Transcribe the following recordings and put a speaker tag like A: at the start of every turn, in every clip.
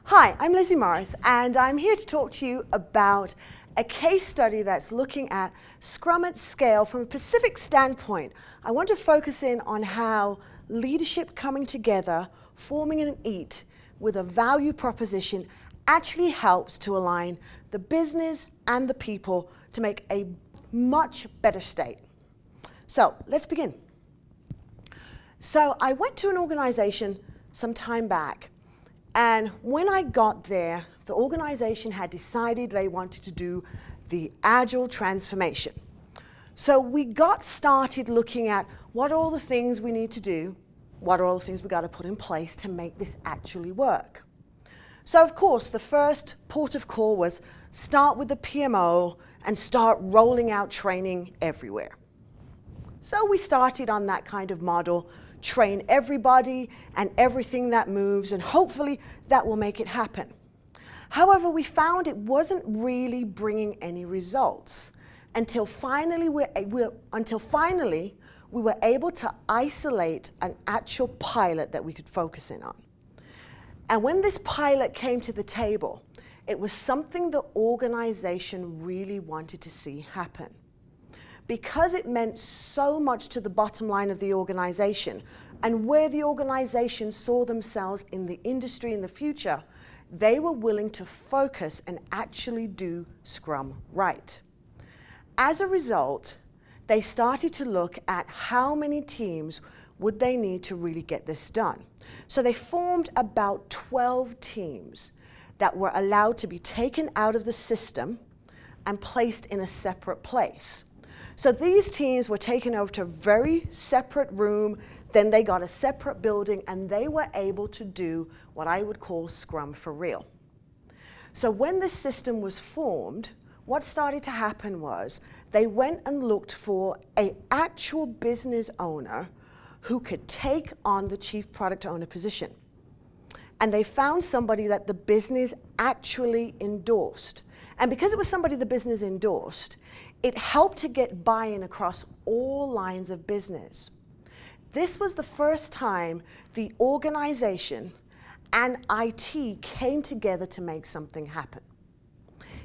A: Hi, I'm Lizzy Morris, and I'm here to talk to you about a case study that's looking at Scrum at scale from a specific standpoint. I want to focus in on how leadership coming together, forming an EAT with a value proposition actually helps to align the business and the people to make a much better state. So let's begin. So I went to an organization some time back, and when I got there, the organization had decided they wanted to do the agile transformation. So we got started looking at what are all the things we need to do, what are all the things we got to put in place to make this actually work. So of course, the first port of call was start with the PMO and start rolling out training everywhere. So we started on that kind of model, train everybody and everything that moves, and hopefully that will make it happen. However, we found it wasn't really bringing any results until finally we were able to isolate an actual pilot that we could focus in on. And when this pilot came to the table, it was something the organization really wanted to see happen. Because it meant so much to the bottom line of the organization and where the organization saw themselves in the industry in the future, they were willing to focus and actually do Scrum right. As a result, they started to look at how many teams would they need to really get this done. So they formed about 12 teams that were allowed to be taken out of the system and placed in a separate place. So these teams were taken over to a very separate room, then they got a separate building, and they were able to do what I would call Scrum for real. So when this system was formed, what started to happen was they went and looked for an actual business owner who could take on the chief product owner position. And they found somebody that the business actually endorsed. And because it was somebody the business endorsed, it helped to get buy-in across all lines of business. This was the first time the organization and IT came together to make something happen.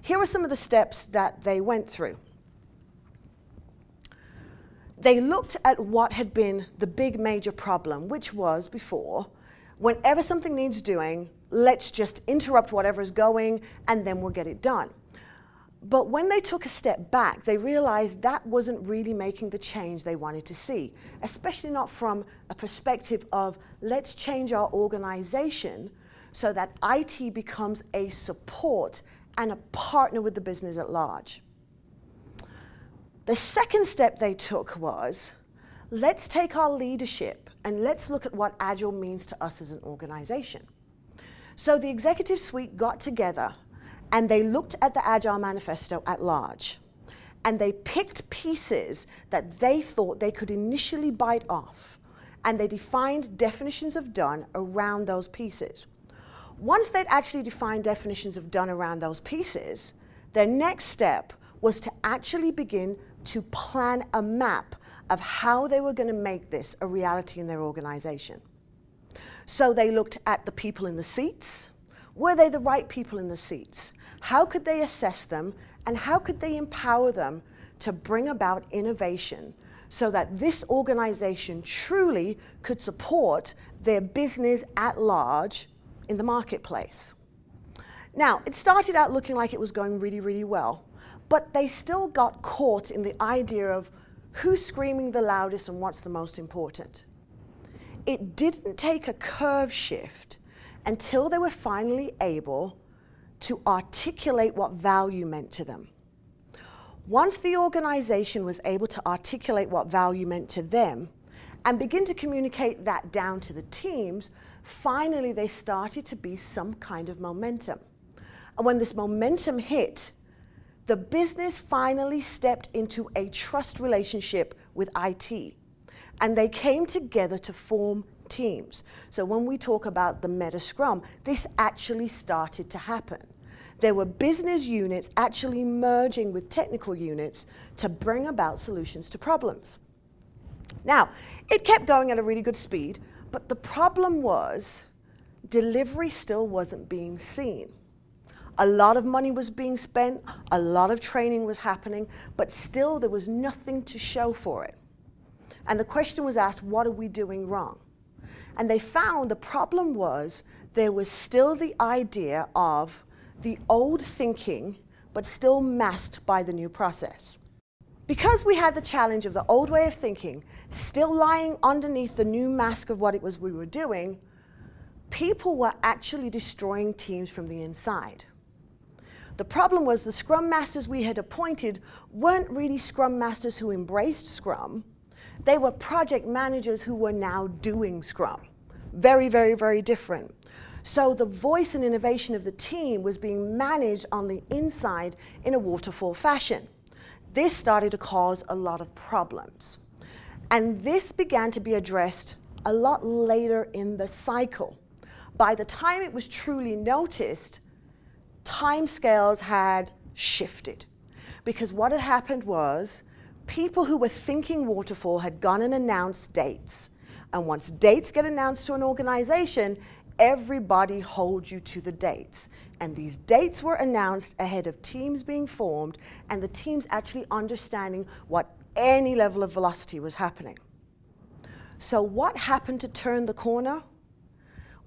A: Here are some of the steps that they went through. They looked at what had been the big major problem, which was before, whenever something needs doing, let's just interrupt whatever is going and then we'll get it done. But when they took a step back, they realized that wasn't really making the change they wanted to see, especially not from a perspective of let's change our organization so that IT becomes a support and a partner with the business at large. The second step they took was, let's take our leadership and let's look at what Agile means to us as an organization. So the executive suite got together and they looked at the Agile Manifesto at large. And they picked pieces that they thought they could initially bite off. And they defined definitions of done around those pieces. Once they'd actually defined definitions of done around those pieces, their next step was to actually begin to plan a map of how they were going to make this a reality in their organization. So they looked at the people in the seats. Were they the right people in the seats? How could they assess them, and how could they empower them to bring about innovation so that this organization truly could support their business at large in the marketplace? Now, it started out looking like it was going really, really well, but they still got caught in the idea of who's screaming the loudest and what's the most important. It didn't take a curve shift until they were finally able to articulate what value meant to them. Once the organization was able to articulate what value meant to them and begin to communicate that down to the teams, finally they started to be some kind of momentum. And when this momentum hit, the business finally stepped into a trust relationship with IT. And they came together to form teams. So when we talk about the meta scrum, this actually started to happen. There were business units actually merging with technical units to bring about solutions to problems. Now, it kept going at a really good speed, but the problem was delivery still wasn't being seen. A lot of money was being spent, a lot of training was happening, but still there was nothing to show for it. And the question was asked, what are we doing wrong? And they found the problem was there was still the idea of the old thinking, but still masked by the new process. Because we had the challenge of the old way of thinking still lying underneath the new mask of what it was we were doing, people were actually destroying teams from the inside. The problem was the Scrum Masters we had appointed weren't really Scrum Masters who embraced Scrum. They were project managers who were now doing Scrum. Very, very, very different. So the voice and innovation of the team was being managed on the inside in a waterfall fashion. This started to cause a lot of problems. And this began to be addressed a lot later in the cycle. By the time it was truly noticed, timescales had shifted. Because what had happened was, people who were thinking waterfall had gone and announced dates. And once dates get announced to an organization, everybody holds you to the dates. And these dates were announced ahead of teams being formed and the teams actually understanding what any level of velocity was happening. So what happened to turn the corner?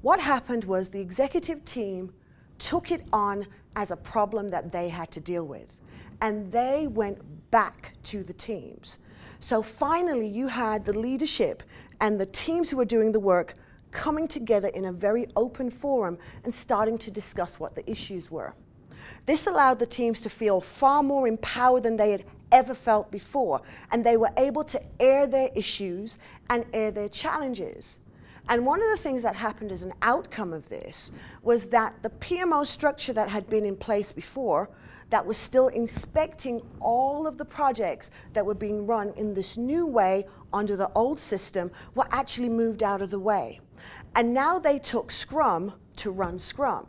A: What happened was the executive team took it on as a problem that they had to deal with. And they went back to the teams. So finally you had the leadership and the teams who were doing the work coming together in a very open forum and starting to discuss what the issues were. This allowed the teams to feel far more empowered than they had ever felt before, and they were able to air their issues and air their challenges. And one of the things that happened as an outcome of this was that the PMO structure that had been in place before, that was still inspecting all of the projects that were being run in this new way under the old system, were actually moved out of the way. And now they took Scrum to run Scrum.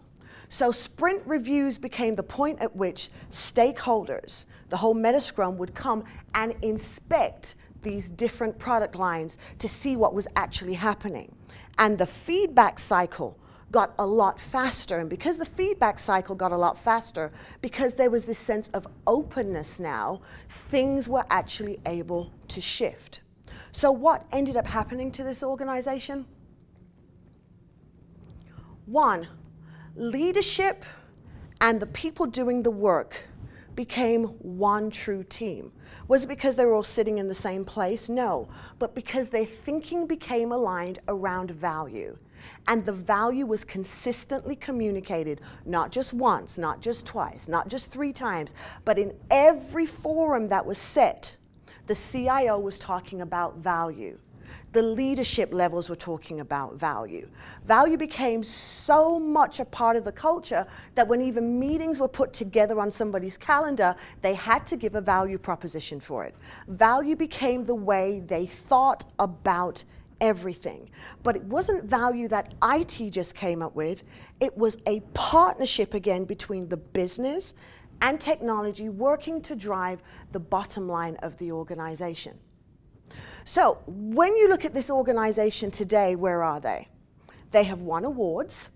A: So sprint reviews became the point at which stakeholders, the whole meta Scrum, would come and inspect these different product lines to see what was actually happening. And the feedback cycle got a lot faster. And because the feedback cycle got a lot faster, because there was this sense of openness now, things were actually able to shift. So what ended up happening to this organization? One, leadership and the people doing the work became one true team. Was it because they were all sitting in the same place? No, but because their thinking became aligned around value. And the value was consistently communicated, not just once, not just twice, not just 3 times, but in every forum that was set, the CIO was talking about value. The leadership levels were talking about value. Value became so much a part of the culture that when even meetings were put together on somebody's calendar, they had to give a value proposition for it. Value became the way they thought about everything. But it wasn't value that IT just came up with. It was a partnership again between the business and technology working to drive the bottom line of the organization. So when you look at this organization today, where are they? They have won awards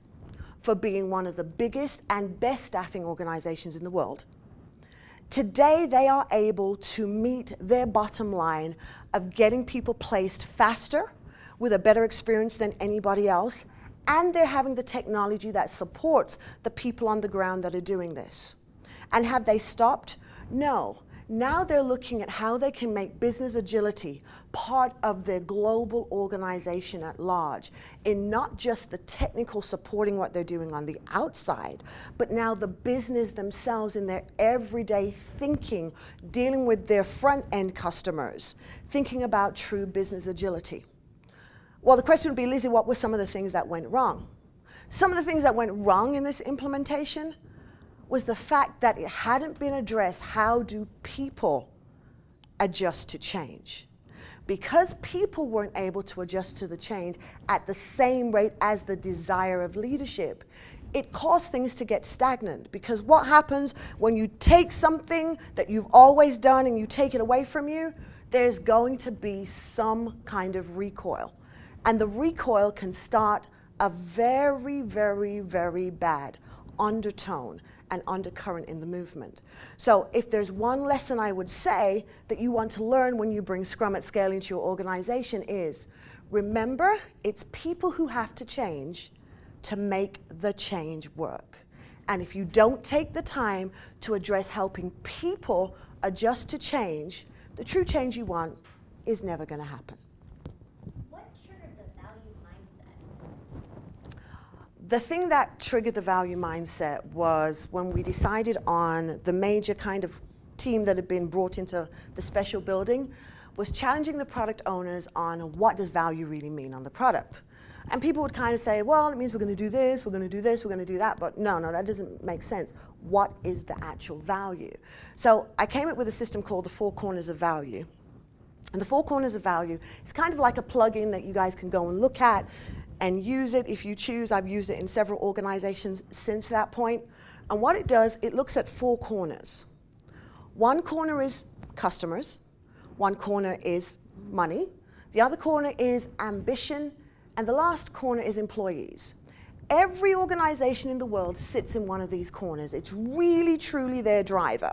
A: for being one of the biggest and best staffing organizations in the world. Today, they are able to meet their bottom line of getting people placed faster with a better experience than anybody else, and they're having the technology that supports the people on the ground that are doing this. And have they stopped? No. Now they're looking at how they can make business agility part of their global organization at large, in not just the technical supporting what they're doing on the outside, but now the business themselves in their everyday thinking, dealing with their front-end customers, thinking about true business agility. Well, the question would be, Lizzy, what were some of the things that went wrong? Some of the things that went wrong in this implementation was the fact that it hadn't been addressed, how do people adjust to change? Because people weren't able to adjust to the change at the same rate as the desire of leadership, it caused things to get stagnant. Because what happens when you take something that you've always done and you take it away from you? There's going to be some kind of recoil. And the recoil can start a very, very, very bad undertone and undercurrent in the movement. So if there's one lesson I would say that you want to learn when you bring Scrum at Scale into your organization is, remember, it's people who have to change to make the change work. And if you don't take the time to address helping people adjust to change, the true change you want is never going to happen.
B: What triggered the value mindset?
A: The thing that triggered the value mindset was when we decided on the major kind of team that had been brought into the special building was challenging the product owners on what does value really mean on the product. And people would kind of say, well, it means we're going to do this, we're going to do this, we're going to do that. But no, that doesn't make sense. What is the actual value? So I came up with a system called the 4 corners of value. And the 4 corners of value is kind of like a plugin that you guys can go and look at and use it if you choose. I've used it in several organizations since that point. And what it does, it looks at 4 corners. One corner is customers. One corner is money. The other corner is ambition. And the last corner is employees. Every organization in the world sits in one of these corners. It's really, truly their driver.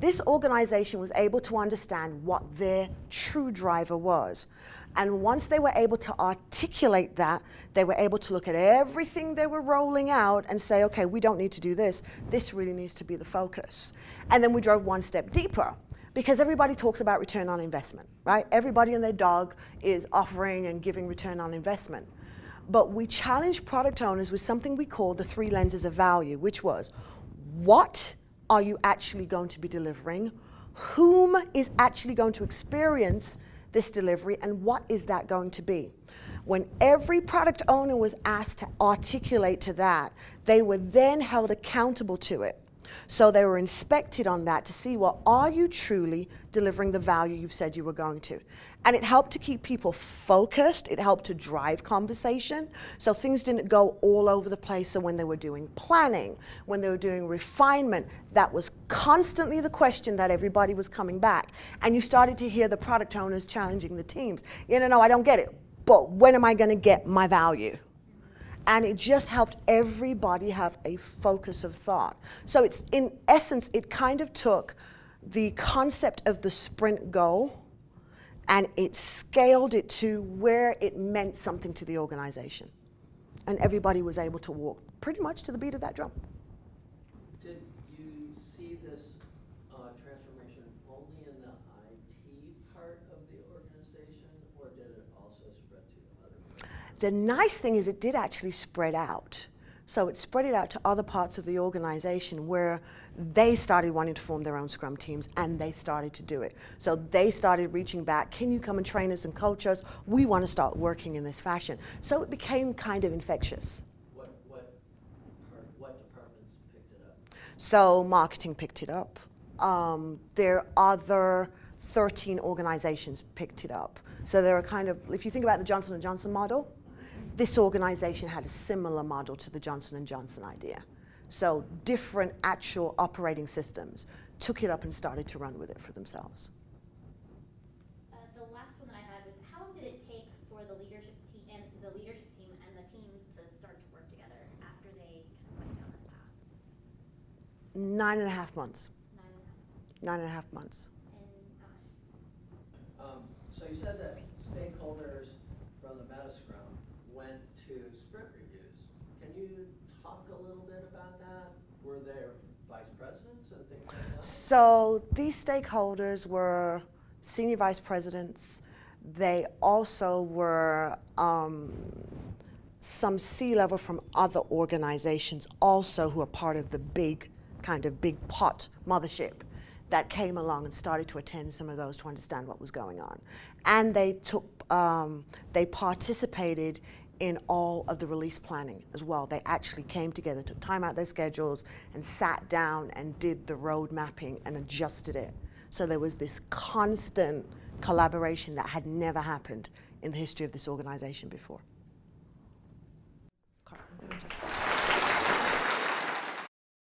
A: This organization was able to understand what their true driver was. And once they were able to articulate that, they were able to look at everything they were rolling out and say, okay, we don't need to do this. This really needs to be the focus. And then we drove one step deeper. Because everybody talks about return on investment, right? Everybody and their dog is offering and giving return on investment. But we challenged product owners with something we called the 3 lenses of value, which was, what are you actually going to be delivering? Whom is actually going to experience this delivery, and what is that going to be? When every product owner was asked to articulate to that, they were then held accountable to it. So they were inspected on that to see, well, are you truly delivering the value you've said you were going to? And it helped to keep people focused. It helped to drive conversation. So things didn't go all over the place. So when they were doing planning, when they were doing refinement, that was constantly the question that everybody was coming back. And you started to hear the product owners challenging the teams. No, I don't get it. But when am I going to get my value? And it just helped everybody have a focus of thought. So it's, in essence, it kind of took the concept of the sprint goal and it scaled it to where it meant something to the organization. And everybody was able to walk pretty much to the beat of that drum.
C: Did you see this transformation only in the IT part of the organization, or did it also spread to other parts?
A: The nice thing is it did actually spread out. So it spread it out to other parts of the organization where they started wanting to form their own Scrum teams, and they started to do it. So they started reaching back, can you come and train us and coach us? We want to start working in this fashion. So it became kind of infectious.
C: What departments picked it up?
A: So marketing picked it up. Their other 13 organizations picked it up. So there are kind of, if you think about the Johnson & Johnson model, this organization had a similar model to the Johnson & Johnson idea. So different actual operating systems took it up and started to run with it for themselves.
B: The last one that I had was, how long did it take for the leadership team and the teams to start to work together after they went down this path?
A: 9.5 months.
B: 9.5.
A: 9.5 months.
C: So you said that stakeholders from the Meta Scrum went to sprint reviews. Can you talk a little bit about that? Were there vice presidents and things like that?
A: So these stakeholders were senior vice presidents. They also were some C-level from other organizations also who are part of the big pot mothership that came along and started to attend some of those to understand what was going on. And they participated in all of the release planning as well. They actually came together, took time out their schedules, and sat down and did the road mapping and adjusted it. So there was this constant collaboration that had never happened in the history of this organization before. Okay, let me just